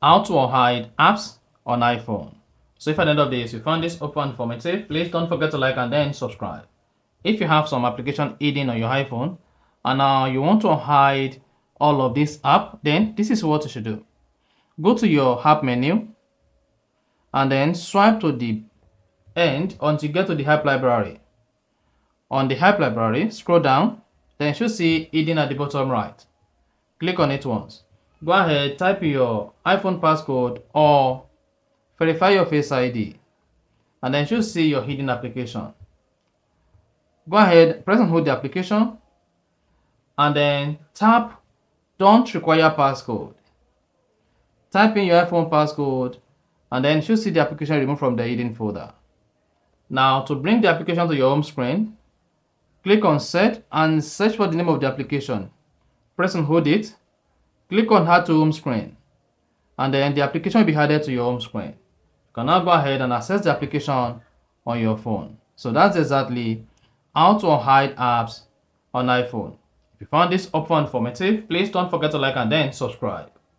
How to hide apps on iPhone. So if at the end of this you found this open informative, please don't forget to like and then subscribe. If you have some application hidden on your iPhone and now you want to hide all of this app, then this is what you should do. Go to your app menu and then swipe to the end until you get to the app library. On the app library, scroll down, then you should see hidden at the bottom right. Click on it once. Go ahead, type your iPhone passcode or verify your Face ID, and then you should see your hidden application. Go ahead, press and hold the application, and then tap Don't Require Passcode. Type in your iPhone passcode, and then you should see the application removed from the hidden folder. Now, to bring the application to your home screen, click on Set and search for the name of the application. Press and hold it. Click on Add to Home Screen, and then the application will be added to your home screen. You can now go ahead and access the application on your phone. So that's exactly how to hide apps on iPhone. If you found this helpful and informative, please don't forget to like and then subscribe.